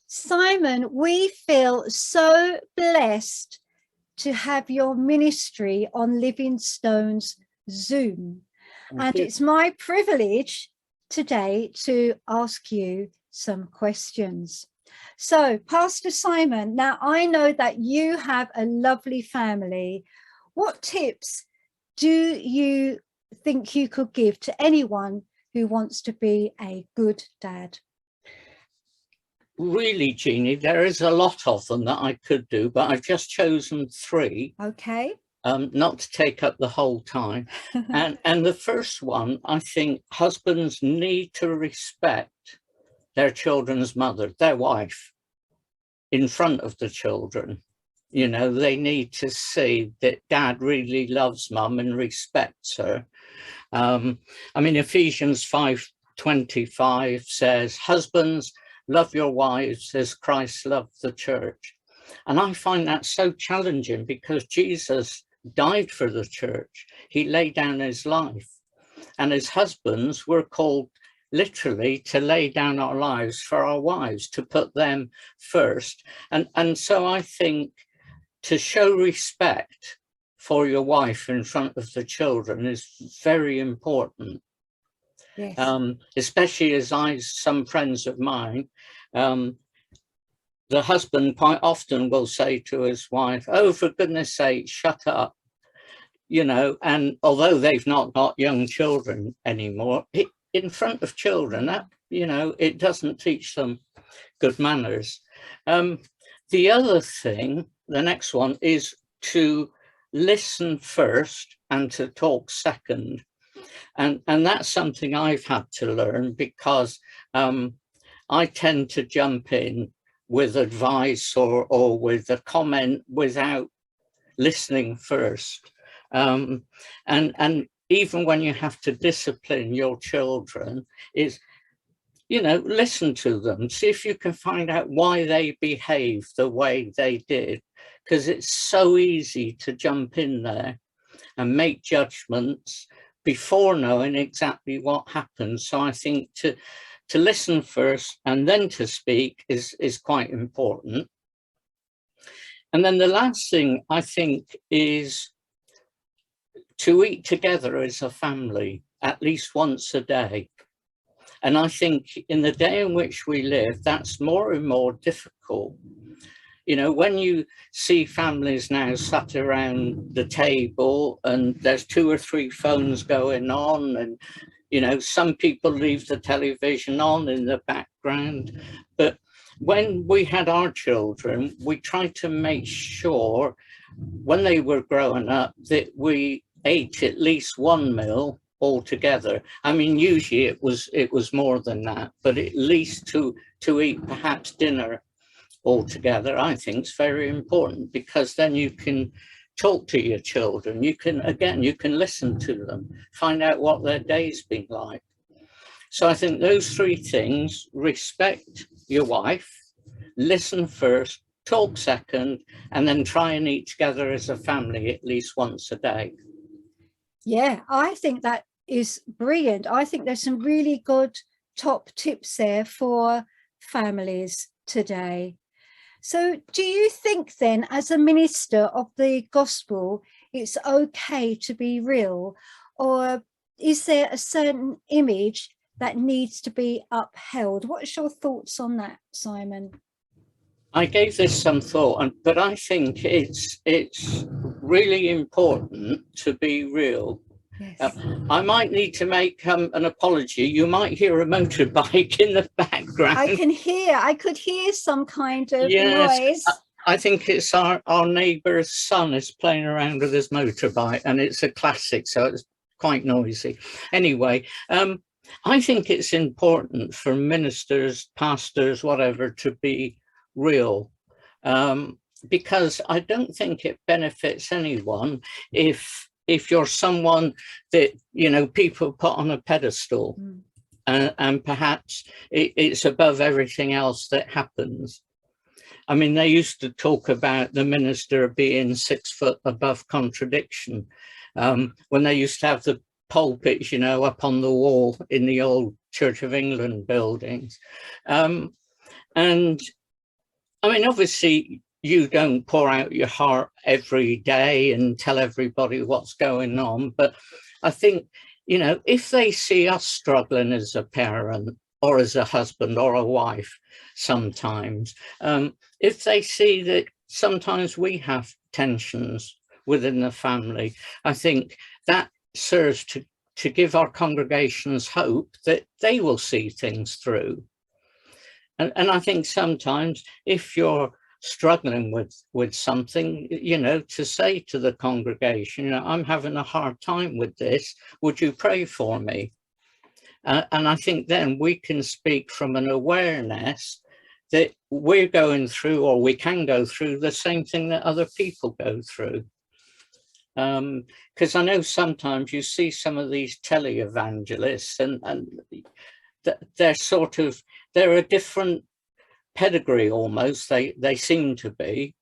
Simon, we feel so blessed to have your ministry on Living Stones Zoom. And it's my privilege today to ask you some questions. So, Pastor Simon, now I know that you have a lovely family. What tips do you think you could give to anyone who wants to be a good dad? Really, Jeannie, there is a lot of them that I could do, but I've just chosen 3. Okay. Not to take up the whole time. and the first one, I think husbands need to respect their children's mother, their wife, in front of the children. You know, they need to see that dad really loves mum and respects her. I mean, Ephesians 5:25 says, husbands, love your wives as Christ loved the church. And I find that so challenging because Jesus died for the church. He laid down his life. And as husbands, we're called literally to lay down our lives for our wives, to put them first. And so I think to show respect for your wife in front of the children is very important. Yes. Especially as some friends of mine, the husband quite often will say to his wife, oh, for goodness sake, shut up. You know, and although they've not got young children anymore, in front of children, that, you know, it doesn't teach them good manners. The other thing, the next one, is to listen first and to talk second. And that's something I've had to learn because I tend to jump in with advice or with a comment without listening first. And even when you have to discipline your children, is, you know, listen to them, see if you can find out why they behave the way they did, because it's so easy to jump in there and make judgments before knowing exactly what happened. So I think to listen first and then to speak is quite important. And then the last thing I think is to eat together as a family at least once a day. And I think in the day in which we live, that's more and more difficult. You know, when you see families now sat around the table and there's 2 or 3 phones going on, and, you know, some people leave the television on in the background. But when we had our children, we tried to make sure when they were growing up that we ate at least one meal all together. I mean, usually it was more than that, but at least to eat perhaps dinner all together, I think is very important, because then you can talk to your children. You can listen to them, find out what their day's been like. So I think those 3 things: respect your wife, listen first, talk second, and then try and eat together as a family at least once a day. Yeah, I think that is brilliant. I think there's some really good top tips there for families today. So do you think then, as a minister of the gospel, it's okay to be real, or is there a certain image that needs to be upheld? What's your thoughts on that, Simon? I gave this some thought, but I think it's really important to be real. Yes. I might need to make an apology. You might hear a motorbike in the background. I could hear some kind of noise. I think it's our neighbour's son is playing around with his motorbike, and it's a classic, so it's quite noisy. Anyway, I think it's important for ministers, pastors, whatever, to be real, because I don't think it benefits anyone if you're someone that, you know, people put on a pedestal, and perhaps it's above everything else that happens. I mean, they used to talk about the minister being 6 foot above contradiction, when they used to have the pulpits, you know, up on the wall in the old Church of England buildings. And I mean, obviously, you don't pour out your heart every day and tell everybody what's going on. But I think, you know, if they see us struggling as a parent or as a husband or a wife, sometimes, if they see that sometimes we have tensions within the family, I think that serves to give our congregations hope that they will see things through. And I think sometimes if you're struggling with something, you know, to say to the congregation, you know, I'm having a hard time with this, would you pray for me? And I think then we can speak from an awareness that we're going through, or we can go through, the same thing that other people go through. Because I know sometimes you see some of these televangelists and they're sort of, they're a different pedigree almost, they seem to be.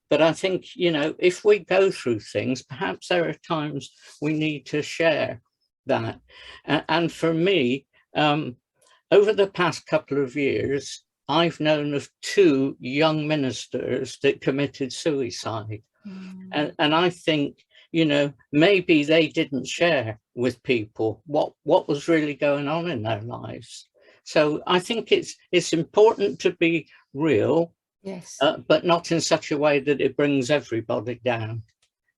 But I think, you know, if we go through things, perhaps there are times we need to share that. And for me, over the past couple of years, I've known of 2 young ministers that committed suicide. And I think, you know, maybe they didn't share with people what was really going on in their lives. So I think it's important to be real, Yes. but not in such a way that it brings everybody down.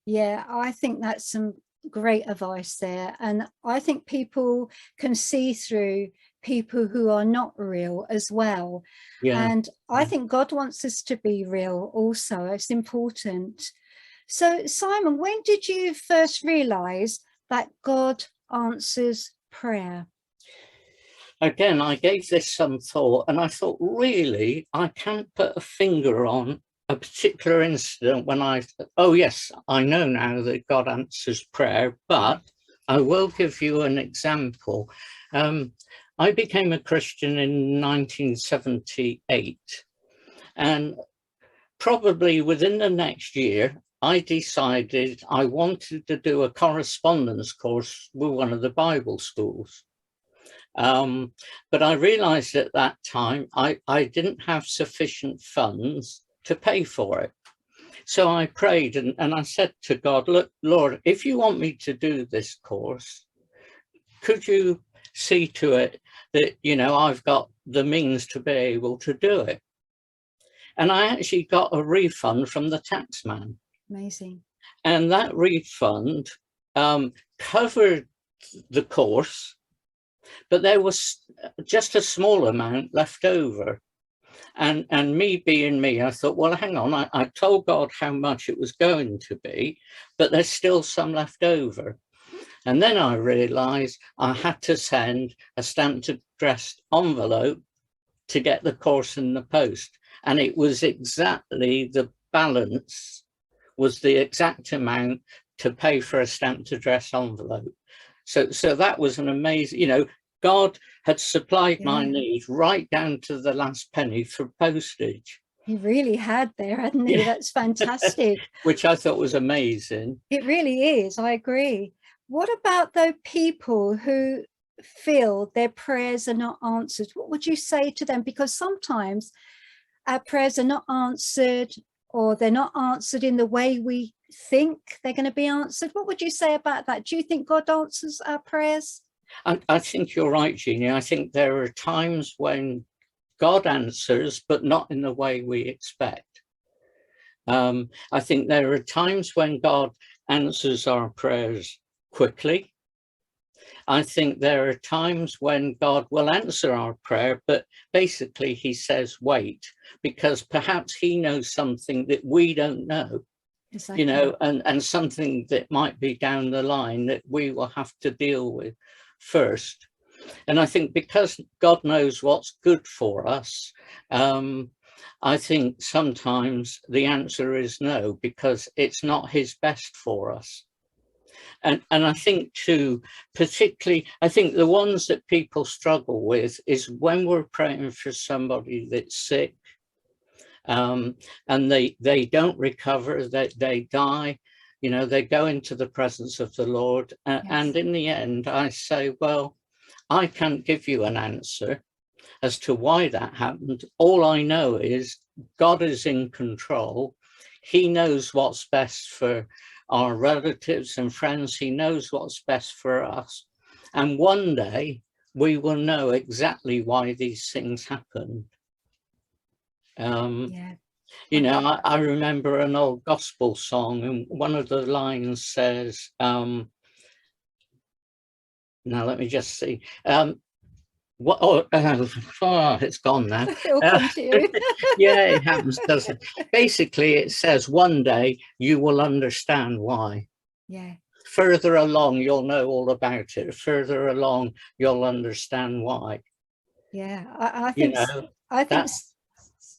Yeah, I think that's some great advice there. And I think people can see through people who are not real as well. Yeah. And I think God wants us to be real also. It's important. So, Simon, when did you first realize that God answers prayer? Again, I gave this some thought, and I thought, really, I can't put a finger on a particular incident when oh yes, I know now that God answers prayer, but I will give you an example. I became a Christian in 1978, and probably within the next year, I decided I wanted to do a correspondence course with one of the Bible schools. But I realized at that time I didn't have sufficient funds to pay for it. So I prayed and I said to God, look, Lord, if you want me to do this course, could you see to it that, you know, I've got the means to be able to do it? And I actually got a refund from the tax man. Amazing. And that refund covered the course, but there was just a small amount left over. And me being me, I thought, well, hang on, I told God how much it was going to be, but there's still some left over. And then I realized I had to send a stamped addressed envelope to get the course in the post. And it was exactly the balance, was the exact amount to pay for a stamped address envelope. So that was an amazing, you know, God had supplied my needs right down to the last penny for postage. He really had there, hadn't he? That's fantastic. Which I thought was amazing. It really is. I agree. What about those people who feel their prayers are not answered? What would you say to them? Because sometimes our prayers are not answered, or they're not answered in the way we think they're going to be answered. What would you say about that? Do you think God answers our prayers? I think you're right, Jeannie. I think there are times when God answers, but not in the way we expect. I think there are times when God answers our prayers quickly. I think there are times when God will answer our prayer, but basically he says, wait, because perhaps he knows something that we don't know. Exactly. You know, and something that might be down the line that we will have to deal with first. And I think because God knows what's good for us, I think sometimes the answer is no, because it's not his best for us. And I think too, particularly, I think the ones that people struggle with is when we're praying for somebody that's sick, and they don't recover, they die, you know, they go into the presence of the Lord. Yes. And in the end, I say, well, I can't give you an answer, as to why that happened. All I know is God is in control. He knows what's best for our relatives and friends. He knows what's best for us. And one day we will know exactly why these things happened. You know, I remember an old gospel song, and one of the lines says, now let me just see. It's gone now. It'll come to you. Yeah, it happens, doesn't it? Basically, it says one day you will understand why. Yeah. Further along, you'll know all about it. Further along, you'll understand why. Yeah, I think,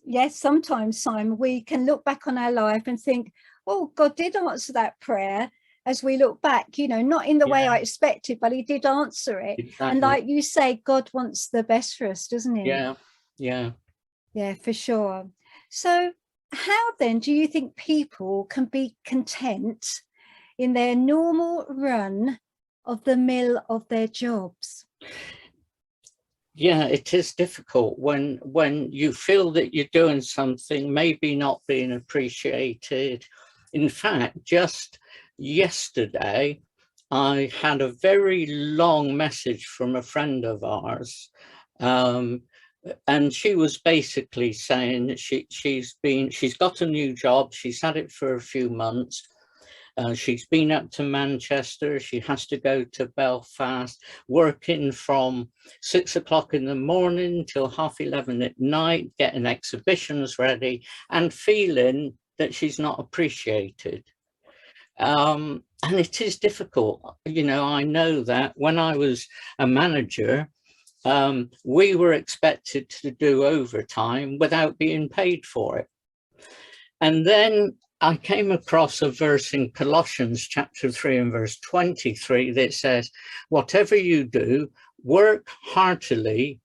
yes, sometimes, Simon, we can look back on our life and think, oh, God did answer that prayer. As we look back, you know, not in the way I expected, but he did answer it. Exactly. And like you say, God wants the best for us, doesn't he? Yeah, for sure. So how then do you think people can be content in their normal run of the mill of their jobs? Yeah, it is difficult when you feel that you're doing something, maybe not being appreciated. In fact, just yesterday, I had a very long message from a friend of ours, and she was basically saying that she's got a new job. She's had it for a few months. She's been up to Manchester. She has to go to Belfast, working from 6 o'clock in the morning till 11:30 at night, getting exhibitions ready, and feeling that she's not appreciated. And it is difficult. You know, I know that when I was a manager, we were expected to do overtime without being paid for it. And then I came across a verse in Colossians chapter 3 and verse 23 that says, whatever you do, work heartily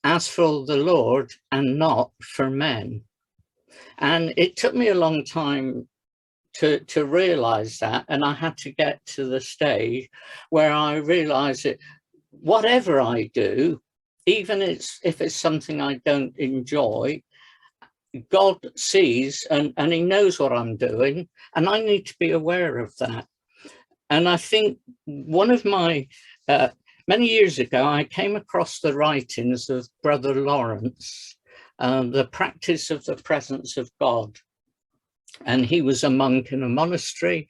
as for the Lord and not for men. And it took me a long time to realize that. And I had to get to the stage where I realized that whatever I do, even if it's something I don't enjoy, God sees and he knows what I'm doing, and I need to be aware of that. And I think one of my, many years ago, I came across the writings of Brother Lawrence, The Practice of the Presence of God. And he was a monk in a monastery.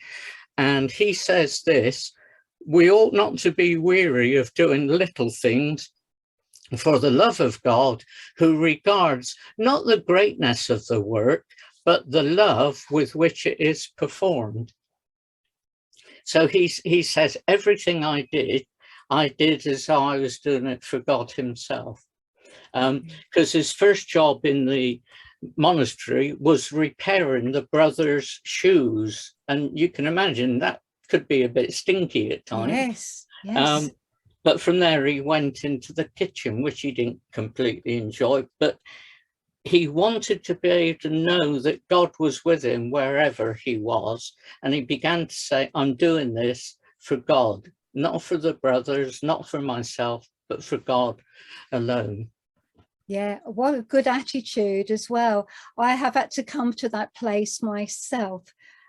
And he says this: we ought not to be weary of doing little things, for the love of God, who regards not the greatness of the work, but the love with which it is performed. So he says, everything I did as though I was doing it for God himself. Because his first job in the monastery was repairing the brothers' shoes. And you can imagine that could be a bit stinky at times. Yes. But from there, he went into the kitchen, which he didn't completely enjoy, but he wanted to be able to know that God was with him wherever he was. And he began to say, I'm doing this for God, not for the brothers, not for myself, but for God alone. Yeah, what a good attitude as well. I have had to come to that place myself,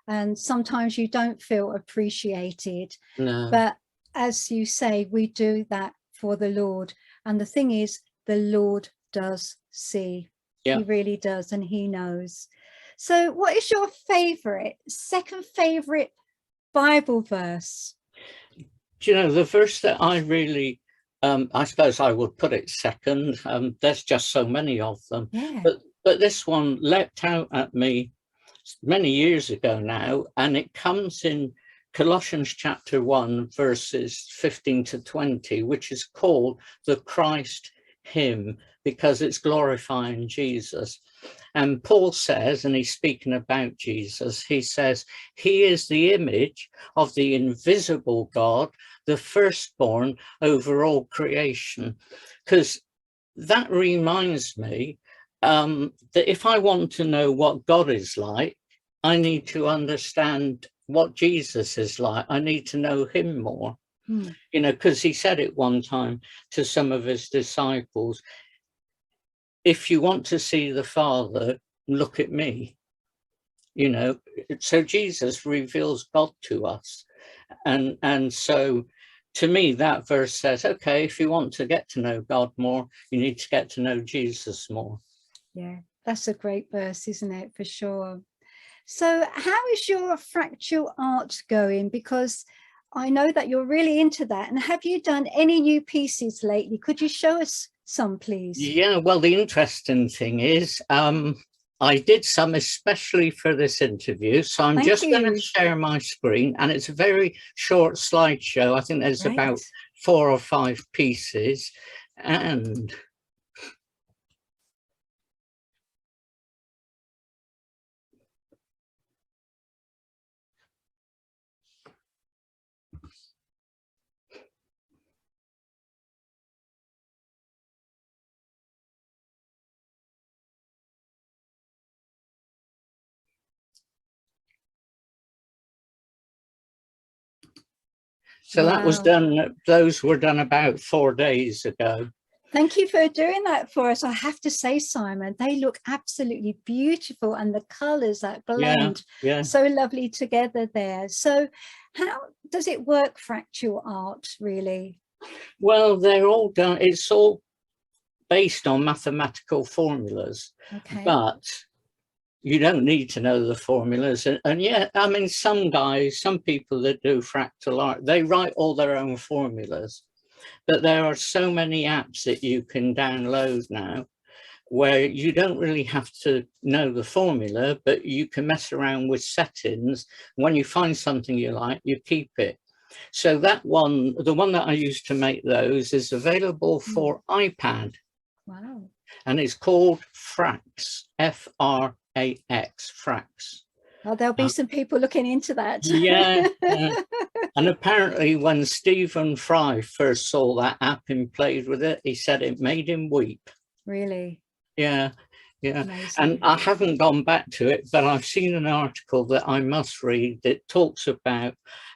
and sometimes you don't feel appreciated. No. But as you say, we do that for the Lord. And the thing is, the Lord does see. He really does, and he knows. So what is your second favorite Bible verse? Do you know, the verse that I really, I suppose I would put it second. There's just so many of them. But this one leapt out at me many years ago now, and it comes in Colossians chapter 1, verses 15 to 20, which is called the Christ hymn, because it's glorifying Jesus. And Paul says, and he's speaking about Jesus, he says, he is the image of the invisible God, the firstborn over all creation. Because that reminds me that if I want to know what God is like, I need to understand what Jesus is like. I need to know him more. You know, because he said it one time to some of his disciples, if you want to see the Father, look at me. You know, so Jesus reveals God to us. And so to me, that verse says, okay, if you want to get to know God more, you need to get to know Jesus more. Yeah, that's a great verse, isn't it? For sure. So how is your fractal art going? Because I know that you're really into that. And have you done any new pieces lately? Could you show us some, please? Yeah, well, the interesting thing is, I did some especially for this interview. So I'm just going to share my screen, and it's a very short slideshow. I think there's about 4 or 5 pieces. And so that was done, those were done about 4 days ago. Thank you for doing that for us. I have to say, Simon, they look absolutely beautiful, and the colours that blend so lovely together there. So how does it work, fractal art, really? Well, they're all done, it's all based on mathematical formulas, but you don't need to know the formulas. And yet, I mean, some people that do fractal art, they write all their own formulas. But there are so many apps that you can download now where you don't really have to know the formula, but you can mess around with settings. When you find something you like, you keep it. So that one, the one that I used to make those, is available for iPad. Wow. And it's called Frax, F-R-A-X, Frax. Oh, there'll be some people looking into that. Yeah. And apparently when Stephen Fry first saw that app and played with it, he said it made him weep. Really? Yeah, yeah. Amazing. And I haven't gone back to it, but I've seen an article that I must read that talks about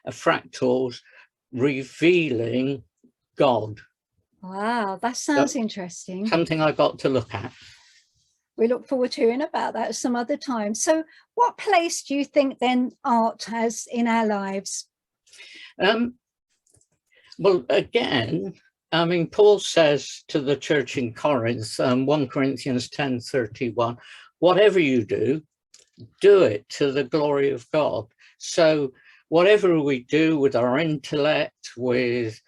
fractals revealing God. Wow, that sounds interesting. Something I got to look at. We look forward to hearing about that some other time. So what place do you think then art has in our lives? Well, again, I mean, Paul says to the church in Corinth, 1 Corinthians 10:31, whatever you do, do it to the glory of God. So whatever we do with our intellect, with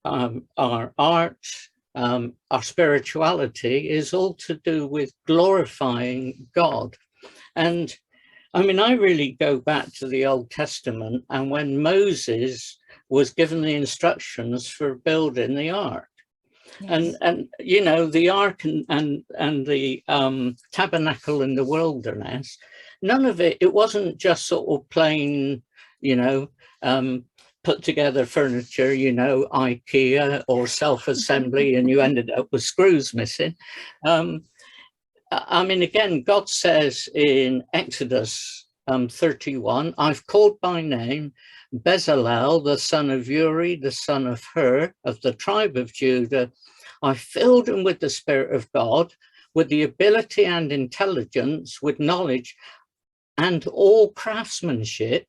our art, our spirituality, is all to do with glorifying God. And I mean, I really go back to the Old Testament, and when Moses was given the instructions for building the ark. Yes. And you know, the ark and the tabernacle in the wilderness, none of it, it wasn't just sort of plain, you know, put together furniture, you know, IKEA or self-assembly, and you ended up with screws missing. I mean, again, God says in Exodus 31, I've called by name Bezalel, the son of Uri, the son of Hur, of the tribe of Judah. I filled him with the Spirit of God, with the ability and intelligence, with knowledge and all craftsmanship,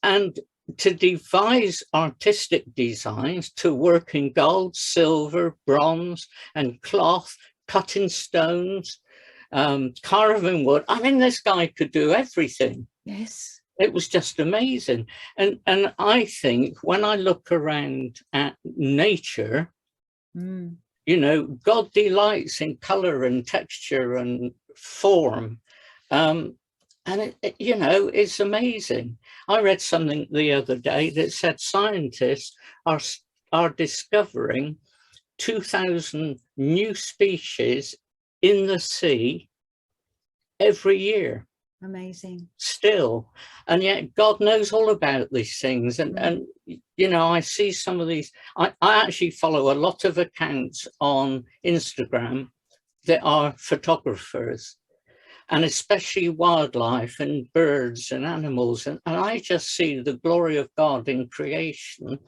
and to devise artistic designs, to work in gold, silver, bronze, and cloth, cutting stones, carving wood. I mean, this guy could do everything. Yes. It was just amazing. And I think when I look around at nature, you know, God delights in color and texture and form. And you know, it's amazing. I read something the other day that said scientists are discovering 2,000 new species in the sea every year. Amazing. Still. And yet God knows all about these things. And you know, I see some of these, I actually follow a lot of accounts on Instagram that are photographers, and especially wildlife and birds and animals. And I just see the glory of God in creation.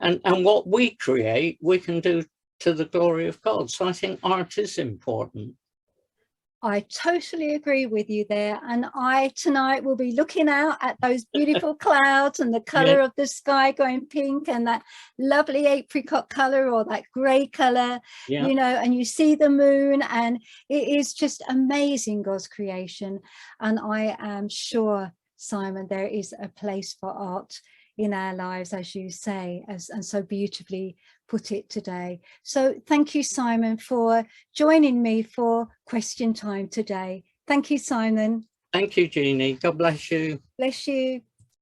And what we create, we can do to the glory of God. So I think art is important. I totally agree with you there. And I tonight will be looking out at those beautiful clouds and the color Yeah. of the sky going pink and that lovely apricot color or that gray color, Yeah. you know, and you see the moon, and it is just amazing, God's creation. And I am sure, Simon, there is a place for art in our lives, as you say, and so beautifully put it today. So thank you, Simon, for joining me for question time today. Thank you, Simon. Thank you, Jeannie. God bless you. Bless you.